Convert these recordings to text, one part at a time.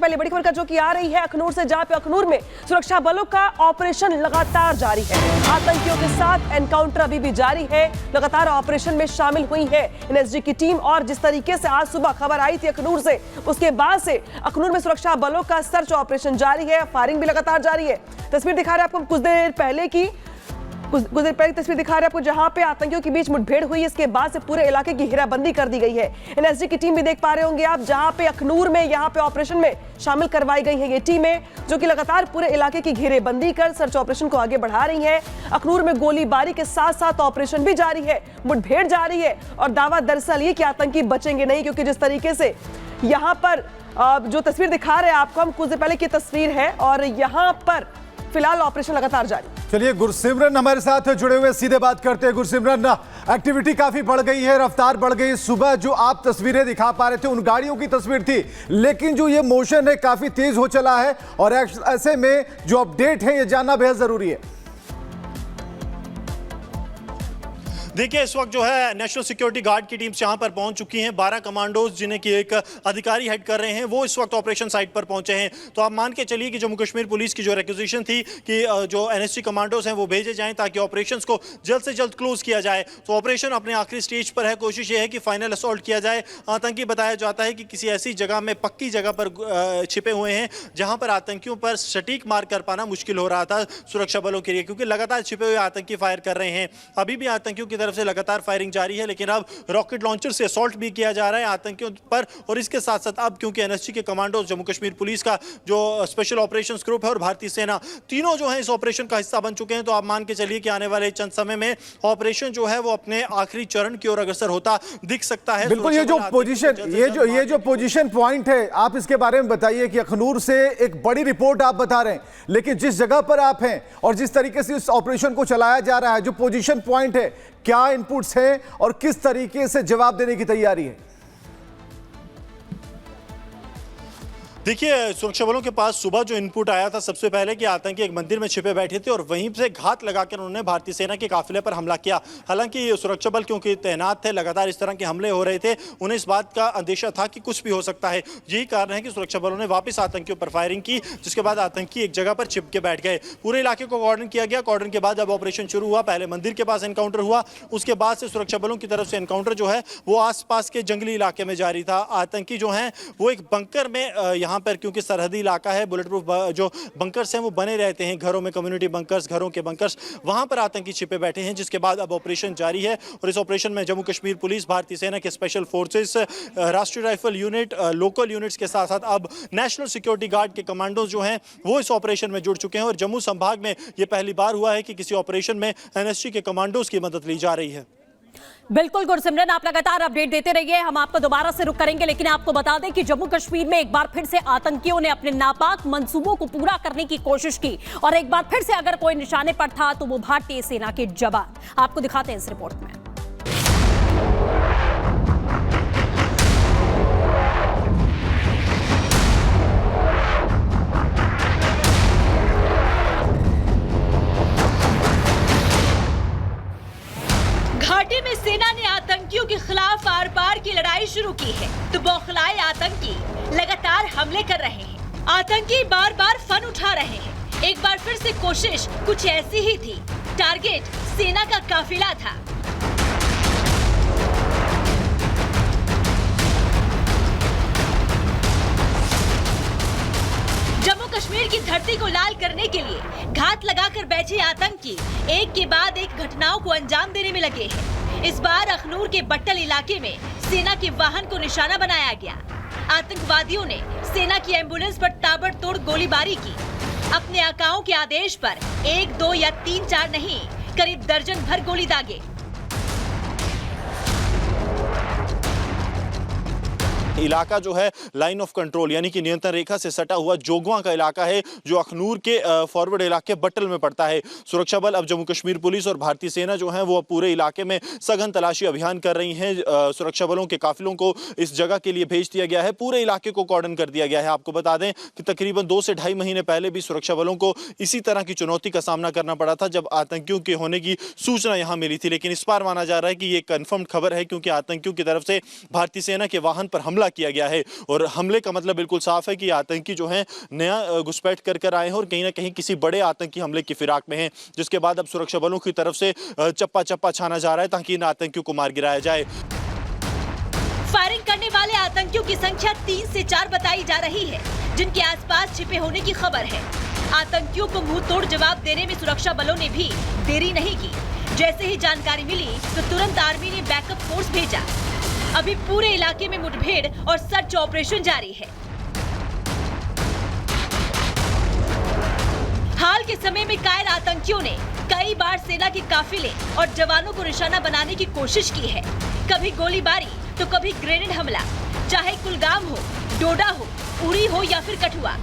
पहले बड़ी खबर का जो कि आ रही है अखनूर से, जहां पे अखनूर में सुरक्षा बलों का ऑपरेशन लगातार जारी है। आतंकियों के साथ एनकाउंटर अभी भी जारी है। लगातार ऑपरेशन में शामिल हुई है एनएसजी की टीम। और जिस तरीके से आज सुबह खबर आई थी अखनूर से, उसके बाद से अखनूर में सुरक्षा बलों का सर्च ऑपरेशन जारी है। फायरिंग भी लगातार जारी है। तस्वीर दिखा रहे हैं आपको कुछ देर पहले की तस्वीर दिखा रहे हैं आपको, जहां पे आतंकियों के बीच मुठभेड़ हुई। इसके बाद से पूरे इलाके की घेराबंदी कर दी गई है। एनएसजी की टीम भी देख पा रहे होंगे आप, जहां पे अखनूर में यहां पे ऑपरेशन में शामिल करवाई गई है ये टीमें, जो कि लगातार पूरे इलाके की घेरेबंदी कर सर्च ऑपरेशन को आगे बढ़ा रही है। अखनूर में गोलीबारी के साथ साथ ऑपरेशन भी जारी है, मुठभेड़ जारी है। और दावा दरअसल ये कि आतंकी बचेंगे नहीं, क्योंकि जिस तरीके से यहां पर जो तस्वीर दिखा रहे हैं आपको हम, कुछ देर पहले की तस्वीर है और यहां पर फिलहाल ऑपरेशन लगातार जारी। चलिए गुरसिमरन हमारे साथ जुड़े हुए, सीधे बात करते हैं। गुरसिमरन, एक्टिविटी काफी बढ़ गई है, रफ्तार बढ़ गई। सुबह जो आप तस्वीरें दिखा पा रहे थे उन गाड़ियों की तस्वीर थी, लेकिन जो ये मोशन है काफी तेज हो चला है और ऐसे में जो अपडेट है ये जानना बेहद जरूरी है। देखिए, इस वक्त जो है नेशनल सिक्योरिटी गार्ड की टीम यहाँ पर पहुंच चुकी हैं। 12 कमांडोज जिन्हें कि एक अधिकारी हेड कर रहे हैं, वो इस वक्त ऑपरेशन साइट पर पहुंचे हैं। तो आप मान के चलिए कि जम्मू कश्मीर पुलिस की जो रिक्वेजिशन थी कि जो एनएसजी कमांडोज हैं वो भेजे जाएं ताकि ऑपरेशंस को जल्द से जल्द क्लोज किया जाए। तो ऑपरेशन अपने आखिरी स्टेज पर है। कोशिश ये है कि फाइनल असॉल्ट किया जाए। आतंकी बताया जाता है कि किसी ऐसी जगह में, पक्की जगह पर छिपे हुए हैं जहाँ पर आतंकियों पर सटीक मार कर पाना मुश्किल हो रहा था सुरक्षा बलों के लिए, क्योंकि लगातार छिपे हुए आतंकी फायर कर रहे हैं। अभी भी आतंकियों की तरफ से लगातार फायरिंग जारी है, लेकिन अब रॉकेट लॉन्चर से असॉल्ट भी किया जा रहा है आतंकियों पर। और इसके साथ साथ अब क्योंकि एनएसजी के कमांडोज, जम्मू कश्मीर पुलिस का जो स्पेशल ऑपरेशंस ग्रुप है और भारतीय सेना, तीनों जो है इस ऑपरेशन का हिस्सा बन चुके हैं। तो आप मान के चलिए कि आने वाले चंद समय में ऑपरेशन जो है वो अपने आखिरी चरण की ओर अग्रसर होता दिख सकता है। बिल्कुल, ये जो पोजीशन पॉइंट है, आप इसके बारे में बताइए कि अखनूर से एक बड़ी रिपोर्ट आप बता रहे हैं, लेकिन जिस जगह पर आप हैं और जिस तरीके से इस ऑपरेशन को चलाया जा रहा है, जो पोजीशन पॉइंट है, क्या इनपुट्स हैं और किस तरीके से जवाब देने की तैयारी है? देखिए, सुरक्षा बलों के पास सुबह जो इनपुट आया था सबसे पहले कि आतंकी एक मंदिर में छिपे बैठे थे और वहीं से घात लगाकर उन्होंने भारतीय सेना के काफिले पर हमला किया। हालांकि सुरक्षा बल क्योंकि तैनात थे, लगातार इस तरह के हमले हो रहे थे, उन्हें इस बात का अंदेशा था कि कुछ भी हो सकता है। यही कारण है कि सुरक्षा बलों ने वापस आतंकियों पर फायरिंग की, जिसके बाद आतंकी एक जगह पर छिप के बैठ गए। पूरे इलाके को कॉर्डन किया गया। कॉर्डन के बाद अब ऑपरेशन शुरू हुआ। पहले मंदिर के पास एनकाउंटर हुआ, उसके बाद से सुरक्षा बलों की तरफ से एनकाउंटर जो है वो आसपास के जंगली इलाके में जारी था। आतंकी जो हैं वो एक बंकर में, यहाँ पर क्योंकि सरहदी इलाका है, बुलेट प्रूफ जो बंकर्स हैं वो बने रहते हैं, घरों में कम्युनिटी बंकर्स, घरों के बंकर्स, वहां पर आतंकी छिपे बैठे हैं। जिसके बाद अब ऑपरेशन जारी है और इस ऑपरेशन में जम्मू कश्मीर पुलिस, भारतीय सेना के स्पेशल फोर्सेस, राष्ट्रीय राइफल यूनिट, लोकल यूनिट्स के साथ साथ अब नेशनल सिक्योरिटी गार्ड के कमांडोज जो हैं वो इस ऑपरेशन में जुड़ चुके हैं। और जम्मू संभाग में यह पहली बार हुआ है कि किसी ऑपरेशन में एनएसजी के कमांडोज की मदद ली जा रही है। बिल्कुल गुरसिमरन, आप लगातार अपडेट देते रहिए, हम आपको दोबारा से रुक करेंगे। लेकिन आपको बता दें कि जम्मू कश्मीर में एक बार फिर से आतंकियों ने अपने नापाक मंसूबों को पूरा करने की कोशिश की और एक बार फिर से अगर कोई निशाने पर था तो वो भारतीय सेना के जवान। आपको दिखाते हैं इस रिपोर्ट में। घाटी में सेना ने आतंकियों के खिलाफ आर पार की लड़ाई शुरू की है, तो बौखलाए आतंकी लगातार हमले कर रहे हैं। आतंकी बार बार फन उठा रहे हैं। एक बार फिर से कोशिश कुछ ऐसी ही थी। टारगेट सेना का काफिला था। जम्मू कश्मीर की धरती को लाल करने के लिए घात लगाकर बैठे आतंकी एक के बाद एक घटनाओं को अंजाम देने में लगे हैं। इस बार अखनूर के बट्टल इलाके में सेना के वाहन को निशाना बनाया गया। आतंकवादियों ने सेना की एम्बुलेंस पर ताबड़तोड़ गोलीबारी की। अपने आकाओं के आदेश पर 1, 2 या 3, 4 नहीं, करीब दर्जन भर गोली दागे। इलाका जो है लाइन ऑफ कंट्रोल यानी कि नियंत्रण रेखा से सटा हुआ जोगवा का इलाका है, जो अखनूर के फॉरवर्ड इलाके बट्टल में पड़ता है। सुरक्षा बल, अब जम्मू कश्मीर पुलिस और भारतीय सेना जो है वो पूरे इलाके में सघन तलाशी अभियान कर रही हैं। सुरक्षा बलों के काफिलों को इस जगह के लिए भेज दिया गया है। पूरे इलाके को कॉर्डन कर दिया गया है। आपको बता दें कि तकरीबन 2 से ढाई महीने पहले भी सुरक्षा बलों को इसी तरह की चुनौती का सामना करना पड़ा था, जब आतंकियों के होने की सूचना यहाँ मिली थी। लेकिन इस बार माना जा रहा है कि ये कंफर्म खबर है, क्योंकि आतंकियों की तरफ से भारतीय सेना के वाहन पर हमला हमला किया गया है। और हमले का मतलब बिल्कुल साफ है कि आतंकी जो है नया घुसपैठ कर आए हैं और कहीं ना कहीं किसी बड़े आतंकी हमले की फिराक में हैं, जिसके बाद अब सुरक्षा बलों की तरफ से चप्पा चप्पा छाना जा रहा है ताकि इन आतंकियों को मार गिराया जाए। फायरिंग करने वाले आतंकियों की संख्या 3 से 4 बताई जा रही है, जिनके आसपास छिपे होने की खबर है। आतंकियों को मुंह तोड़ जवाब देने में सुरक्षा बलों ने भी देरी नहीं की। जैसे ही जानकारी मिली तो तुरंत आर्मी ने बैकअप फोर्स भेजा। अभी पूरे इलाके में मुठभेड़ और सर्च ऑपरेशन जारी है। हाल के समय में कायर आतंकियों ने कई बार सेना के काफिले और जवानों को निशाना बनाने की कोशिश की है। कभी गोलीबारी तो कभी ग्रेनेड हमला, चाहे कुलगाम हो, डोडा हो, उरी हो या फिर कठुआ,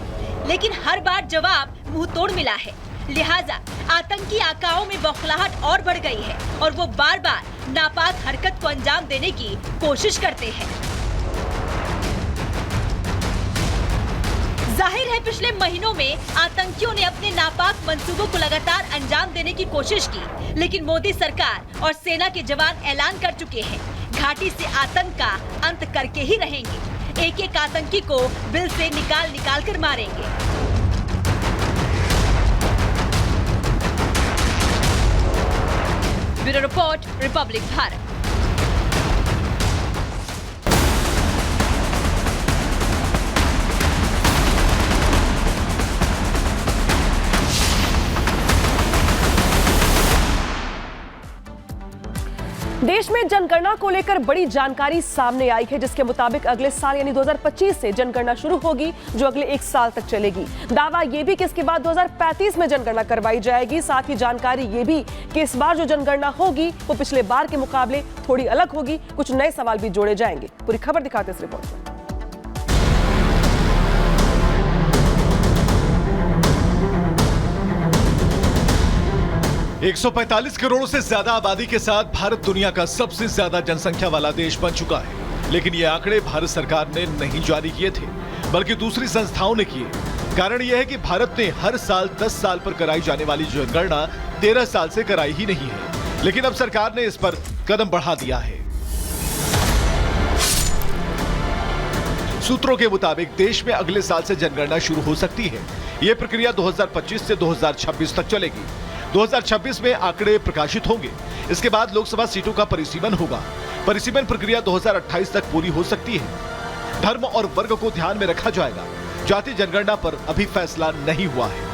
लेकिन हर बार जवाब मुंह तोड़ मिला है। लिहाजा आतंकी आकाओं में बौखलाहट और बढ़ गई है और वो बार बार नापाक हरकत को अंजाम देने की कोशिश करते हैं। जाहिर है पिछले महीनों में आतंकियों ने अपने नापाक मंसूबों को लगातार अंजाम देने की कोशिश की, लेकिन मोदी सरकार और सेना के जवान ऐलान कर चुके हैं, घाटी से आतंक का अंत करके ही रहेंगे। एक एक आतंकी को बिल से निकाल कर मारेंगे। Bureau report, Republic Bharat. देश में जनगणना को लेकर बड़ी जानकारी सामने आई है, जिसके मुताबिक अगले साल यानी 2025 से जनगणना शुरू होगी, जो अगले 1 साल तक चलेगी। दावा यह भी कि इसके बाद 2035 में जनगणना करवाई जाएगी। साथ ही जानकारी ये भी कि इस बार जो जनगणना होगी वो पिछले बार के मुकाबले थोड़ी अलग होगी, कुछ नए सवाल भी जोड़े जाएंगे। पूरी खबर दिखाते इस रिपोर्ट में। 145 करोड़ से ज्यादा आबादी के साथ भारत दुनिया का सबसे ज्यादा जनसंख्या वाला देश बन चुका है, लेकिन ये आंकड़े भारत सरकार ने नहीं जारी किए थे, बल्कि दूसरी संस्थाओं ने किए। कारण यह है कि भारत ने हर साल 10 साल पर कराई जाने वाली जनगणना 13 साल से कराई ही नहीं है, लेकिन अब सरकार ने इस पर कदम बढ़ा दिया है। सूत्रों के मुताबिक देश में अगले साल से जनगणना शुरू हो सकती है। यह प्रक्रिया 2025 से 2026 तक चलेगी। 2026 में आंकड़े प्रकाशित होंगे। इसके बाद लोकसभा सीटों का परिसीमन होगा। परिसीमन प्रक्रिया 2028 तक पूरी हो सकती है। धर्म और वर्ग को ध्यान में रखा जाएगा। जाति जनगणना पर अभी फैसला नहीं हुआ है।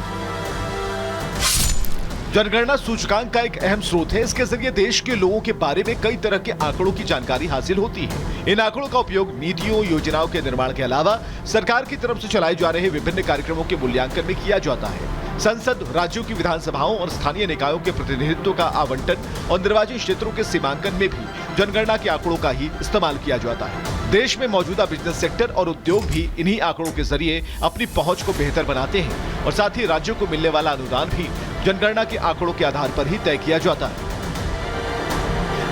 जनगणना सूचकांक का एक अहम स्रोत है। इसके जरिए देश के लोगों के बारे में कई तरह के आंकड़ों की जानकारी हासिल होती है। इन आंकड़ों का उपयोग नीतियों, योजनाओं के निर्माण के अलावा सरकार की तरफ से चलाए जा रहे विभिन्न कार्यक्रमों के मूल्यांकन में किया जाता है। संसद, राज्यों की विधानसभाओं और स्थानीय निकायों के प्रतिनिधित्व का आवंटन और निर्वाचन क्षेत्रों के सीमांकन में भी जनगणना के आंकड़ों का ही इस्तेमाल किया जाता है। देश में मौजूदा बिजनेस सेक्टर और उद्योग भी इन्हीं आंकड़ों के जरिए अपनी पहुंच को बेहतर बनाते हैं और साथ ही राज्यों को मिलने वाला अनुदान भी जनगणना के आंकड़ों के आधार पर ही तय किया जाता है।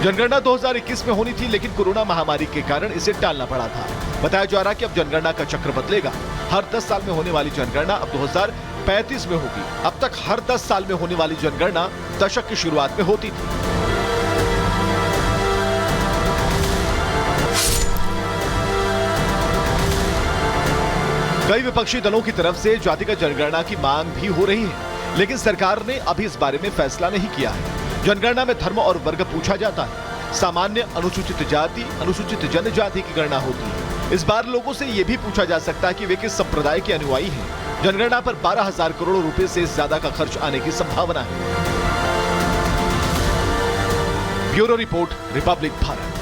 जनगणना 2021 में होनी थी, लेकिन कोरोना महामारी के कारण इसे टालना पड़ा था। बताया जा रहा है कि अब जनगणना का चक्र बदलेगा। हर 10 साल में होने वाली जनगणना अब 2035 में होगी। अब तक हर 10 साल में होने वाली जनगणना दशक की शुरुआत में होती थी। कई विपक्षी दलों की तरफ से जातिगत जनगणना की मांग भी हो रही है, लेकिन सरकार ने अभी इस बारे में फैसला नहीं किया है। जनगणना में धर्म और वर्ग पूछा जाता है। सामान्य, अनुसूचित जाति, अनुसूचित जनजाति की गणना होती है। इस बार लोगों से यह भी पूछा जा सकता है कि वे किस संप्रदाय के अनुयायी हैं। जनगणना पर 12,000 करोड़ रुपए से ज्यादा का खर्च आने की संभावना है। Bureau report, Republic Bharat.